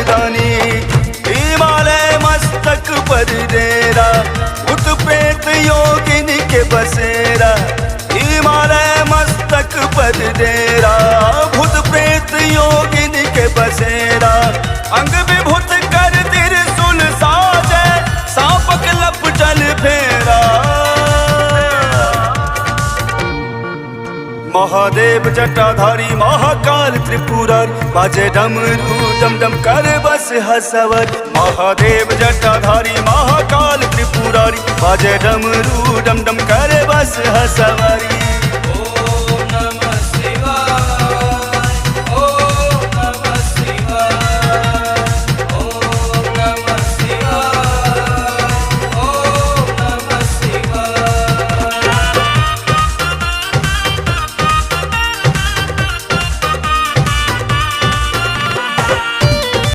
मर्दानी। हिमालय मस्तक पर डेरा, भूत प्रेत योगिनी के बसेरा। हिमालय मस्तक पर डेरा, भूत प्रेत योगिनी के बसेरा। अंग विभूत कर त्रिशूल साजे, सांपक लप चल फेरा। महादेव जटाधारी महाकाल त्रिपुरारी, बाजे डमरू डम डम कर बस हसवर। महादेव जटाधारी महाकाल त्रिपुरारी, बाजे डमरू डम डम कर बस हसवरी।